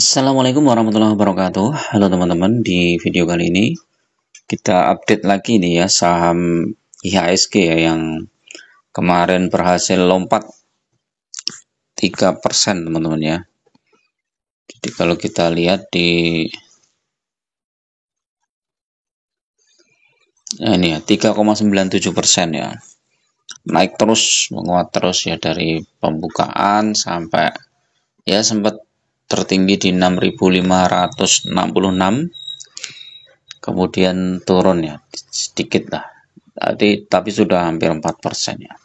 Assalamualaikum warahmatullahi wabarakatuh. Halo teman-teman, di video kali ini kita update lagi nih ya saham IHSG ya yang kemarin berhasil lompat 3% teman-teman ya. Jadi kalau kita lihat di ini ya 3,97% ya. Naik terus, menguat terus ya dari pembukaan sampai ya sempat tertinggi di 6.566, kemudian turun ya sedikit lah. Tapi sudah hampir 4% ya.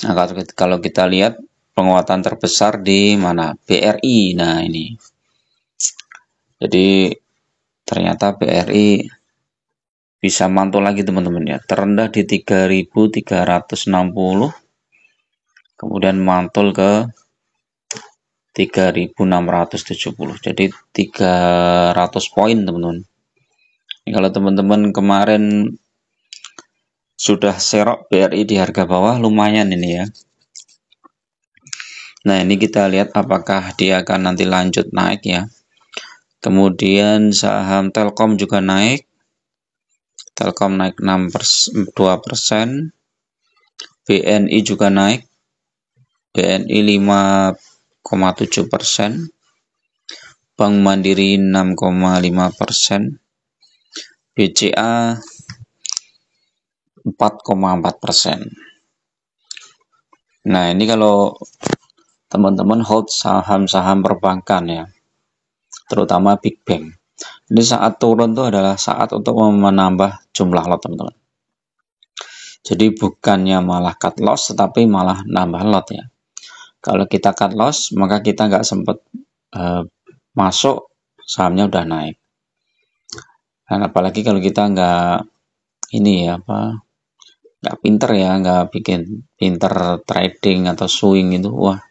Nah, kalau kita lihat penguatan terbesar di mana? BRI. Nah, ini. Jadi ternyata BRI bisa mantul lagi teman-teman ya. Terendah di 3.360, kemudian mantul ke 3.670. Jadi 300 poin teman-teman. Ini kalau teman-teman kemarin sudah serok BRI di harga bawah, lumayan ini ya. Nah, ini kita lihat apakah dia akan nanti lanjut naik ya. Kemudian saham Telkom juga naik. Telkom naik 2%. BNI juga naik. BNI 5,7%. Bank Mandiri 6,5%. BCA 4,4%. Nah, ini kalau teman-teman hold saham-saham perbankan ya, terutama Big Bank. Ini saat turun itu adalah saat untuk menambah jumlah lot teman-teman. Jadi bukannya malah cut loss, tetapi malah nambah lot ya. Kalau kita cut loss, maka kita nggak sempat masuk, sahamnya udah naik. Dan apalagi kalau kita nggak ini ya nggak pinter ya, nggak bikin pinter trading atau swing itu, wah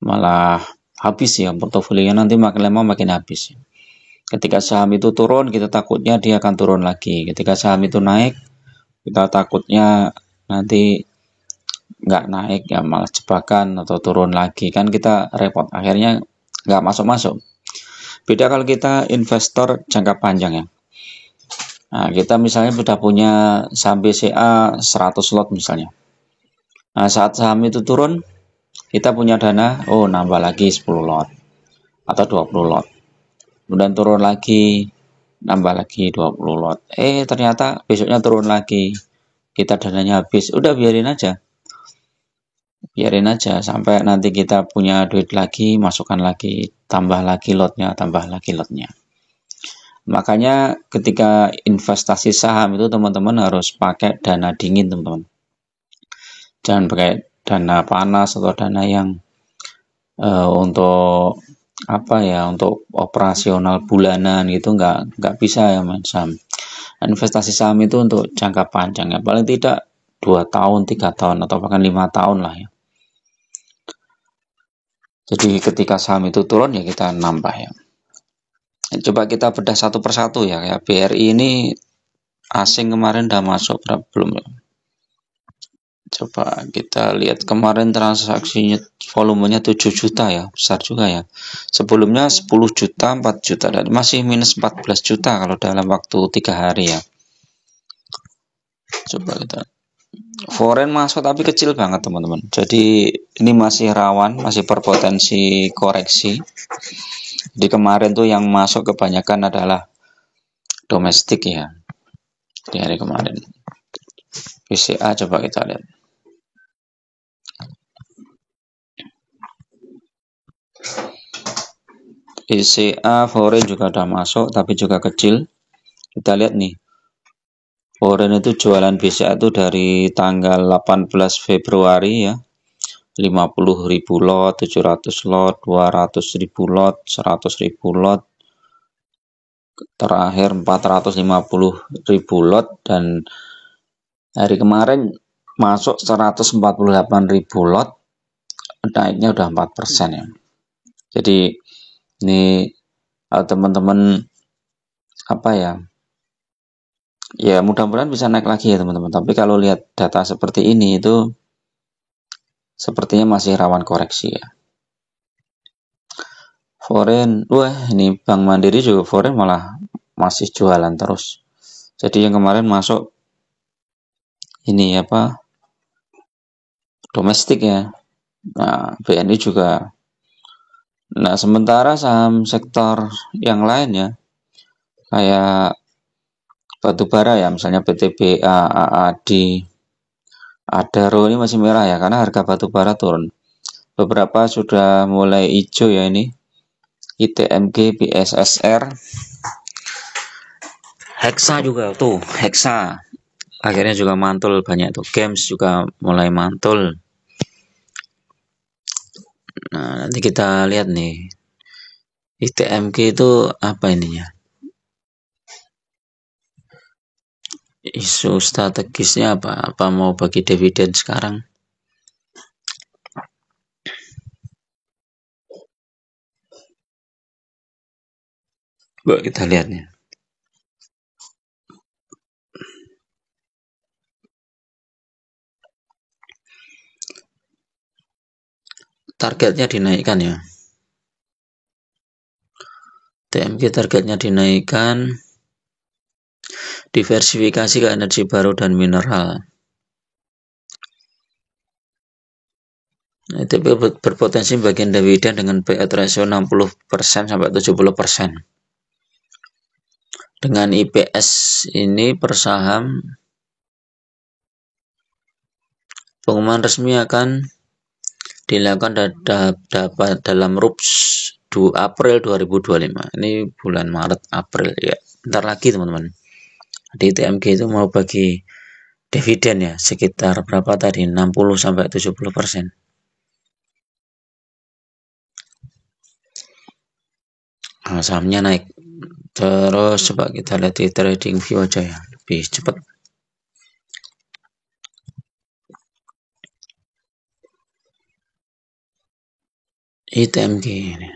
malah habis ya portofolionya, nanti makin lama makin habis. Ketika saham itu turun, kita takutnya dia akan turun lagi. Ketika saham itu naik, kita takutnya nanti nggak naik ya, malah jebakan atau turun lagi, kan kita repot, akhirnya nggak masuk-masuk. Beda kalau kita investor jangka panjang ya. Nah, kita misalnya sudah punya saham BCA 100 lot misalnya. Nah, saat saham itu turun, kita punya dana, nambah lagi 10 lot atau 20 lot. Kemudian turun lagi, nambah lagi 20 lot. Ternyata besoknya turun lagi. Kita dananya habis. Udah biarin aja. Biarin aja sampai nanti kita punya duit lagi, masukkan lagi, tambah lagi lotnya, tambah lagi lotnya. Makanya ketika investasi saham itu teman-teman harus pakai dana dingin teman-teman. Jangan pakai dana panas atau dana yang untuk untuk operasional bulanan gitu, nggak bisa ya main saham. Investasi saham itu untuk jangka panjang ya, paling tidak 2 tahun, 3 tahun atau bahkan 5 tahun lah ya. Jadi ketika saham itu turun ya kita nambah ya. Coba kita bedah satu persatu ya. BRI ini asing kemarin udah masuk berapa belum ya? Coba kita lihat kemarin transaksinya volumenya 7 juta ya, besar juga ya. Sebelumnya 10 juta, 4 juta, dan masih minus 14 juta kalau dalam waktu 3 hari ya. Coba kita foreign masuk tapi kecil banget teman-teman. Jadi ini masih rawan, masih berpotensi koreksi. Di kemarin tuh yang masuk kebanyakan adalah domestik ya. Di hari kemarin. BCA coba kita lihat. BCA foreign juga udah masuk tapi juga kecil. Kita lihat nih. Foreign itu jualan BCA itu dari tanggal 18 Februari ya. 50.000 lot, 700 lot, 200.000 lot, 100.000 lot, terakhir 450.000 lot, dan hari kemarin masuk 148.000 lot, naiknya udah 4% ya. Jadi ini teman-teman ya mudah-mudahan bisa naik lagi ya teman-teman. Tapi kalau lihat data seperti ini itu sepertinya masih rawan koreksi ya. Foreign, wah ini Bank Mandiri juga foreign malah masih jualan terus. Jadi yang kemarin masuk ini apa, domestik ya. Nah, BNI juga. Nah, sementara saham sektor yang lain ya, kayak batu bara ya, misalnya PTBA, AAD, Adaro ini masih merah ya, karena harga batu bara turun. Beberapa sudah mulai hijau ya ini, ITMG, BSSR, Hexa juga tuh, Hexa. Akhirnya juga mantul banyak tuh, Games juga mulai mantul. Nah, nanti kita lihat nih, ITMG itu apa ininya? Isu strategisnya apa? Apa mau bagi dividen sekarang? Coba kita lihat nih. Targetnya dinaikkan ya. TMG targetnya dinaikkan. Diversifikasi ke energi baru dan mineral. Itu berpotensi bagian dividen dengan payout ratio 60% sampai 70%. Dengan IPS ini per saham, pengumuman resmi akan dilakukan dapat dalam RUPS 2 April 2025. Ini bulan Maret April ya. Bentar lagi teman-teman. Di TMG itu mau bagi dividen ya, sekitar berapa tadi? 60 sampai 70%. Nah, sahamnya naik. Terus coba kita lihat di trading view aja ya, lebih cepat. ITMG ini.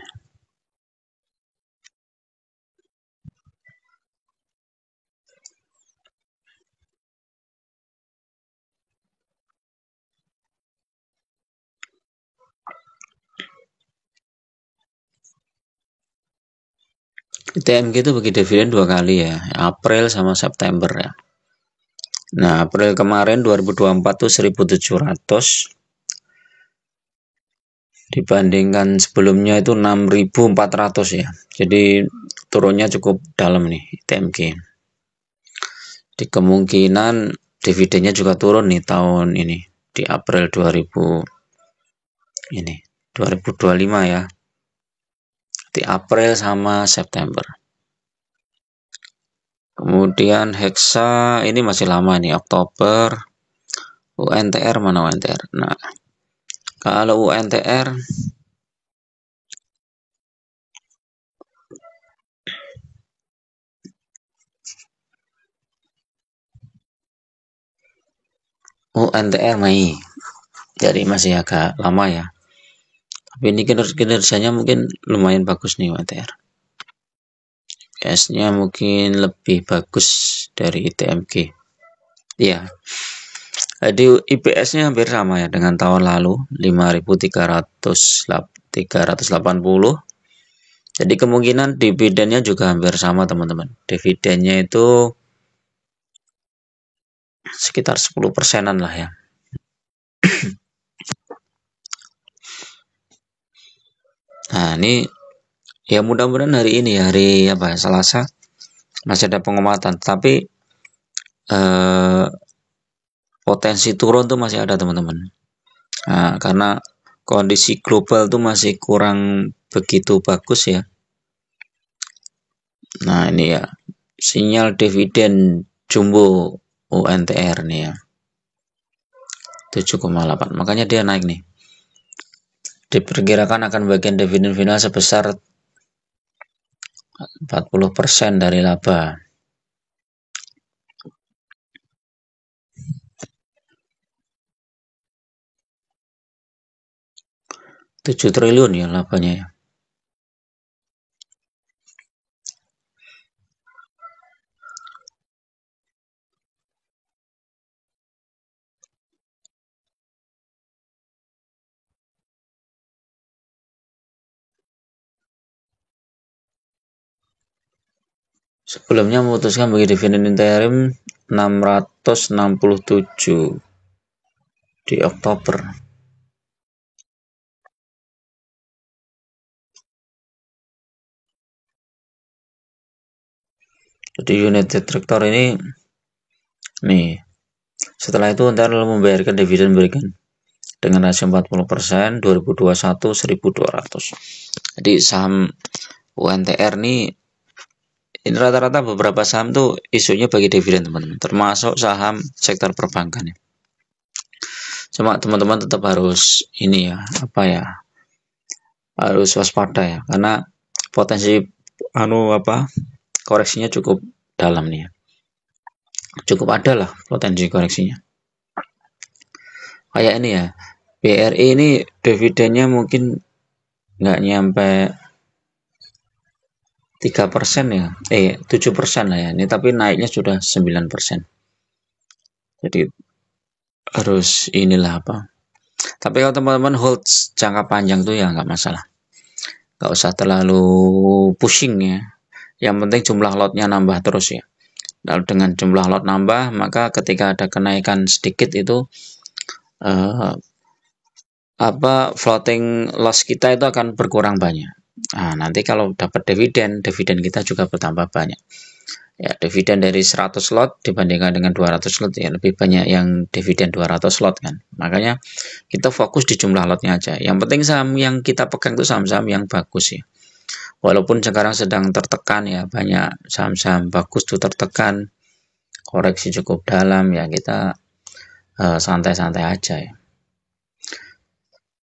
ITMG itu bagi dividen 2 kali ya, April sama September ya. Nah, April kemarin 2024 tuh 1.700, dibandingkan sebelumnya itu 6.400 ya. Jadi turunnya cukup dalam nih ITMG. Di kemungkinan dividennya juga turun nih tahun ini di April 2025 ya. Di April sama September. Kemudian Hexa ini masih lama nih, Oktober. UNTR mana UNTR? Nah, kalau UNTR Mei, jadi masih agak lama ya. Tapi ini kinerjanya mungkin lumayan bagus nih UNTR. IPS-nya mungkin lebih bagus dari ITMG. Iya. Jadi IPS-nya hampir sama ya dengan tahun lalu, 5.380. Jadi kemungkinan dividennya juga hampir sama teman-teman. Dividennya itu sekitar 10%-an lah ya. Nah, ini ya mudah-mudahan hari ini ya, hari apa ya, Selasa masih ada penguatan, tapi potensi turun tuh masih ada teman-teman. Nah, karena kondisi global tuh masih kurang begitu bagus ya. Nah, ini ya sinyal dividen jumbo UNTR nih ya, 7,8. Makanya dia naik nih. Diperkirakan akan bagian dividen final sebesar 40% dari laba. 7 triliun ya labanya ya. Sebelumnya memutuskan bagi dividen interim 667 di Oktober. Jadi United Tractor ini nih, setelah itu ntar membayarkan dividen berikan dengan rasio 40%, 2021 1.200. Jadi saham UNTR ini rata-rata beberapa saham tuh isunya bagi dividen teman-teman, termasuk saham sektor perbankan ya. Cuma teman-teman tetap harus ini ya, harus waspada ya, karena potensi koreksinya cukup dalam nih ya. Cukup ada lah potensi koreksinya. Kayak ini ya, BRI ini dividennya mungkin nggak nyampe 3% ya, 7% lah ya. Ini tapi naiknya sudah 9%. Jadi harus inilah Tapi kalau teman-teman hold jangka panjang tuh ya nggak masalah. Nggak usah terlalu pushing ya. Yang penting jumlah lotnya nambah terus ya. Lalu dengan jumlah lot nambah, maka ketika ada kenaikan sedikit itu floating loss kita itu akan berkurang banyak. Nah, nanti kalau dapat dividen kita juga bertambah banyak. Ya, dividen dari 100 lot dibandingkan dengan 200 lot ya lebih banyak yang dividen 200 lot kan. Makanya kita fokus di jumlah lotnya aja. Yang penting saham yang kita pegang itu saham-saham yang bagus ya. Walaupun sekarang sedang tertekan ya, banyak saham-saham bagus tuh tertekan, koreksi cukup dalam ya, kita santai-santai aja ya.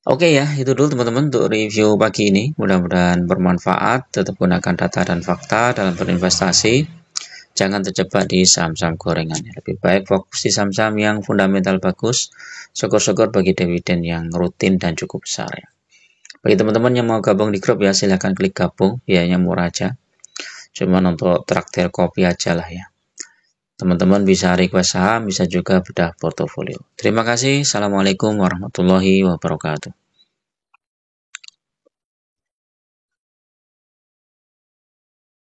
Oke ya, itu dulu teman-teman untuk review pagi ini. Mudah-mudahan bermanfaat. Tetap gunakan data dan fakta dalam berinvestasi. Jangan terjebak di saham-saham gorengan. Lebih baik fokus di saham-saham yang fundamental bagus. Syukur-syukur bagi dividen yang rutin dan cukup besar ya. Bagi teman-teman yang mau gabung di grup ya, silahkan klik gabung. Biayanya murah aja. Cuman untuk traktir kopi aja lah ya. Teman-teman bisa request saham, bisa juga bedah portofolio. Terima kasih. Assalamualaikum warahmatullahi wabarakatuh.